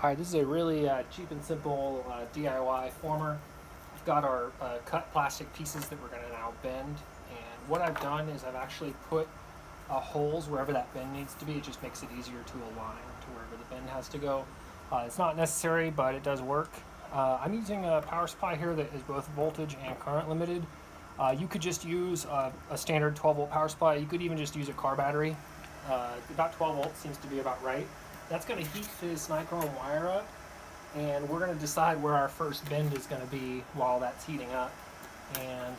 Alright, this is a really cheap and simple DIY former. We've got our cut plastic pieces that we're going to now bend, and what I've done is I've actually put holes wherever that bend needs to be. It just makes it easier to align to wherever the bend has to go. It's not necessary, but it does work. I'm using a power supply here that is both voltage and current limited. You could just use a standard 12 volt power supply. You could even just use a car battery. About 12 volts seems to be about right. That's going to heat this nichrome wire up, and we're going to decide where our first bend is going to be while that's heating up. And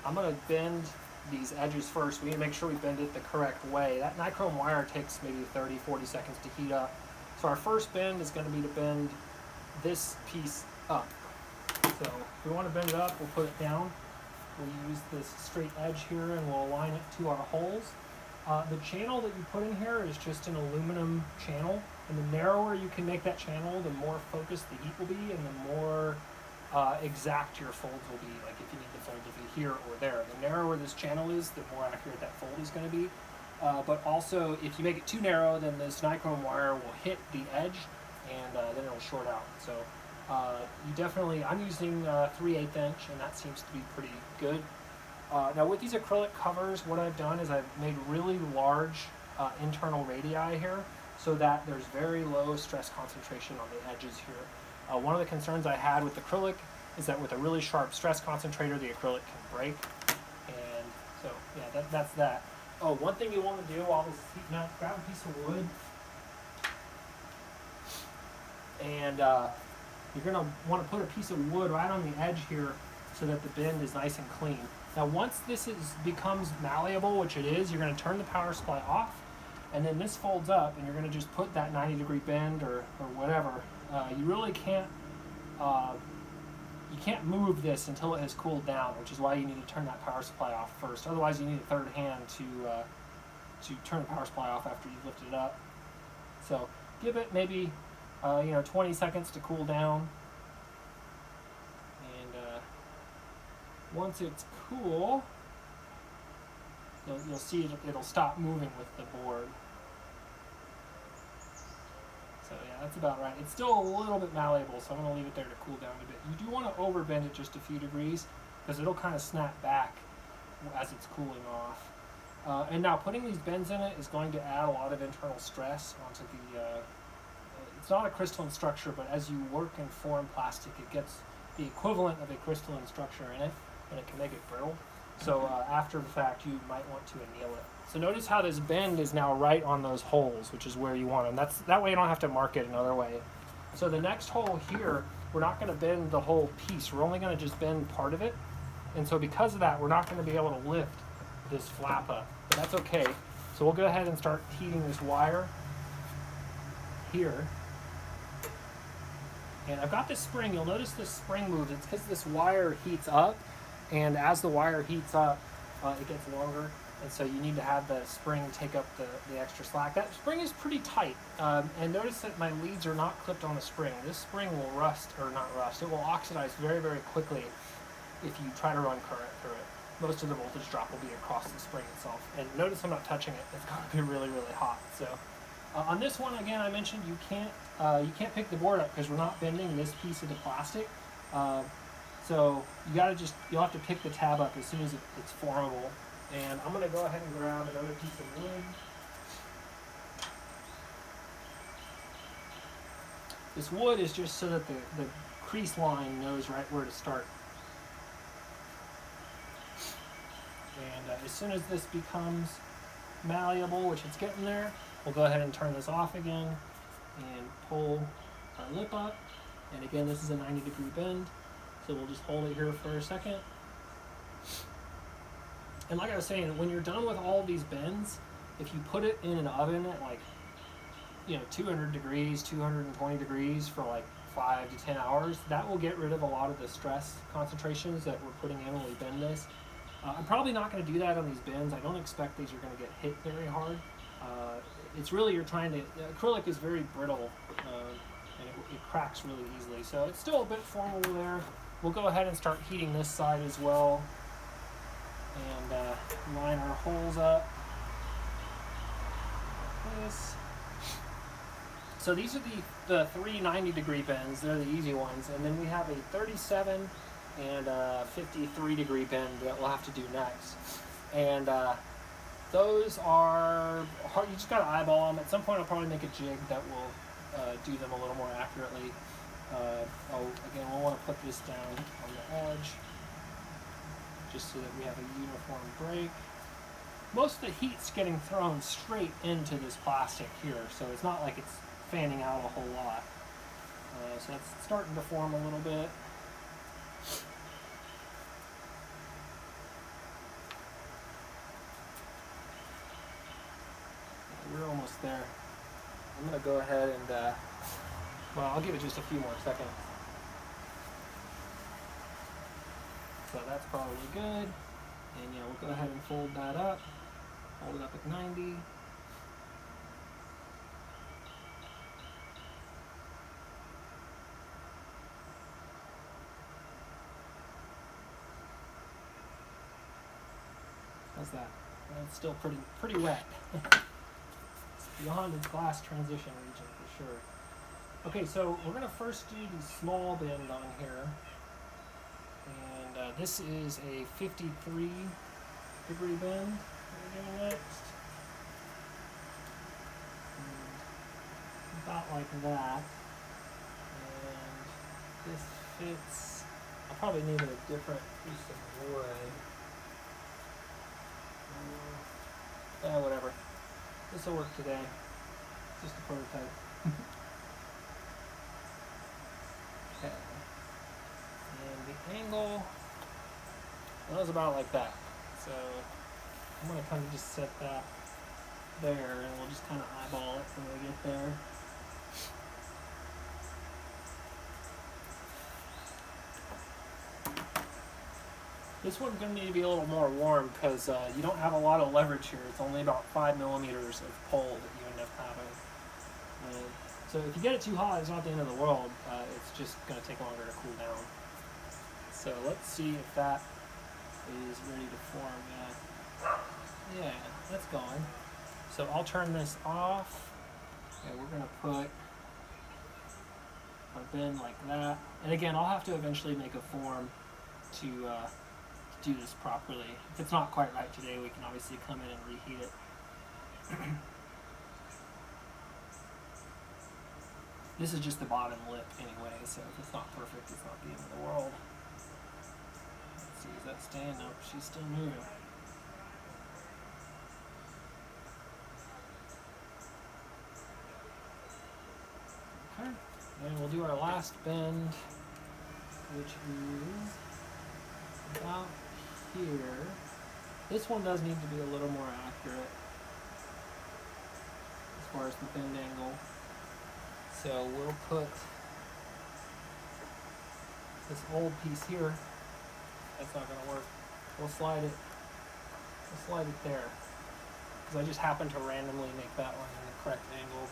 I'm going to bend these edges first. We need to make sure we bend it the correct way. That nichrome wire takes maybe 30-40 seconds to heat up. So our first bend is going to be to bend this piece up. So if we want to bend it up, we'll put it down. We'll use this straight edge here and we'll align it to our holes. The channel that you put in here is just an aluminum channel, and the narrower you can make that channel, the more focused the heat will be, and the more exact your folds will be. Like if you need the fold to be here or there, the narrower this channel is, the more accurate that fold is going to be. But also, if you make it too narrow, then this nichrome wire will hit the edge, and then it'll short out. So you definitely, I'm using 3/8 inch, and that seems to be pretty good. Now with these acrylic covers, what I've done is I've made really large internal radii here so that there's very low stress concentration on the edges here. One of the concerns I had with acrylic is that with a really sharp stress concentrator, the acrylic can break. And so, yeah, that's that. Oh, one thing you want to do while this is heating up, grab a piece of wood, and you're going to want to put a piece of wood right on the edge here so that the bend is nice and clean. Now once this becomes malleable, which it is, you're going to turn the power supply off, and then this folds up, and you're going to just put that 90-degree bend or whatever. You really can't you can't move this until it has cooled down, which is why you need to turn that power supply off first. Otherwise, you need a third hand to turn the power supply off after you've lifted it up. So give it maybe 20 seconds to cool down. Once it's cool, you'll see it'll stop moving with the board. So yeah, that's about right. It's still a little bit malleable, so I'm going to leave it there to cool down a bit. You do want to overbend it just a few degrees because it'll kind of snap back as it's cooling off. And now putting these bends in it is going to add a lot of internal stress onto the, it's not a crystalline structure, but as you work and form plastic, it gets the equivalent of a crystalline structure in it, and it can make it brittle. So after the fact, you might want to anneal it. So notice how this bend is now right on those holes, which is where you want them. That way you don't have to mark it another way. So the next hole here, we're not going to bend the whole piece. We're only going to just bend part of it. And so because of that, we're not going to be able to lift this flap up. But that's okay. So we'll go ahead and start heating this wire here. And I've got this spring. You'll notice this spring moves. It's because this wire heats up. And as the wire heats up, it gets longer, and so you need to have the spring take up the extra slack. That spring is pretty tight, and notice that my leads are not clipped on the spring. This spring will rust, or not rust, it will oxidize very, very quickly if you try to run current through it. Most of the voltage drop will be across the spring itself. And notice I'm not touching it. It's going to be really, really hot. So on this one, again, I mentioned you can't pick the board up because we're not bending this piece of the plastic. So you'll have to pick the tab up as soon as it's formable. And I'm going to go ahead and grab another piece of wood. This wood is just so that the crease line knows right where to start. And as soon as this becomes malleable, which it's getting there, we'll go ahead and turn this off again and pull our lip up. And again, this is a 90-degree bend. So we'll just hold it here for a second. And like I was saying, when you're done with all of these bends, if you put it in an oven at 200 degrees, 220 degrees for 5 to 10 hours, that will get rid of a lot of the stress concentrations that we're putting in when we bend this. I'm probably not going to do that on these bends. I don't expect these are going to get hit very hard. It's really, acrylic is very brittle, and it cracks really easily. So it's still a bit formable there. We'll go ahead and start heating this side as well, and line our holes up like this. So these are the three 90-degree bends. They're the easy ones. And then we have a 37 and a 53-degree bend that we'll have to do next. And those are hard. You just got to eyeball them. At some point I'll probably make a jig that will do them a little more accurately. Again, we'll want to put this down on the edge just so that we have a uniform break. Most of the heat's getting thrown straight into this plastic here, so it's not like it's fanning out a whole lot. So it's starting to form a little bit. We're almost there. I'm going to go ahead and, well, I'll give it just a few more seconds. So that's probably good. And yeah, we'll go ahead and fold that up. Hold it up at 90. How's that? It's still pretty wet. It's beyond its glass transition region for sure. Okay, so we're going to first do the small bend on here. And this is a 53-degree bend we're doing next. About like that. And this fits. I'll probably need a different piece of wood. Whatever. This will work today. It's just a prototype. Okay. And the angle was about like that. So I'm going to kind of just set that there, and we'll just kind of eyeball it when we get there. This one's going to need to be a little more warm because you don't have a lot of leverage here. It's only about 5 millimeters of pull that you end up having. So if you get it too hot, it's not the end of the world. It's just going to take longer to cool down. So let's see if that is ready to form yet. Yeah, that's going. So I'll turn this off. And we're going to put our bend like that. And again, I'll have to eventually make a form to do this properly. If it's not quite right today, we can obviously come in and reheat it. This is just the bottom lip anyway, so if it's not perfect, it's not the end of the world. Let's see, is that staying? Nope, she's still moving. Okay, and we'll do our last bend, which is about here. This one does need to be a little more accurate as far as the bend angle. So we'll put this old piece here. That's not going to work. We'll slide it there. Because I just happened to randomly make that one in the correct angle.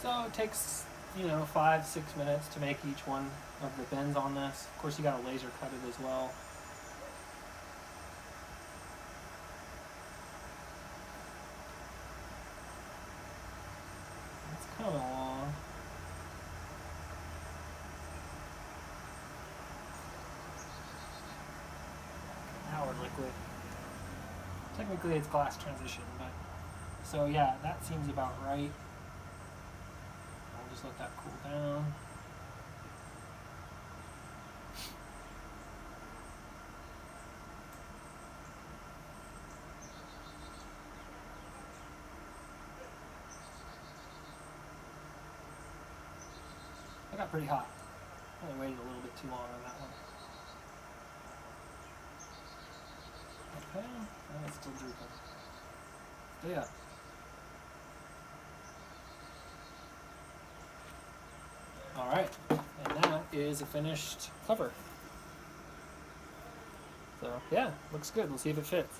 So it takes, 5-6 minutes to make each one of the bends on this. Of course, you got to laser cut it as well. It's kind of long. Howard liquid. Technically, it's glass transition, but so yeah, that seems about right. Just let that cool down. I got pretty hot. I waited a little bit too long on that one. Okay, and it's still drooping. So yeah. Alright, and that is a finished cover. So yeah, looks good. We'll see if it fits.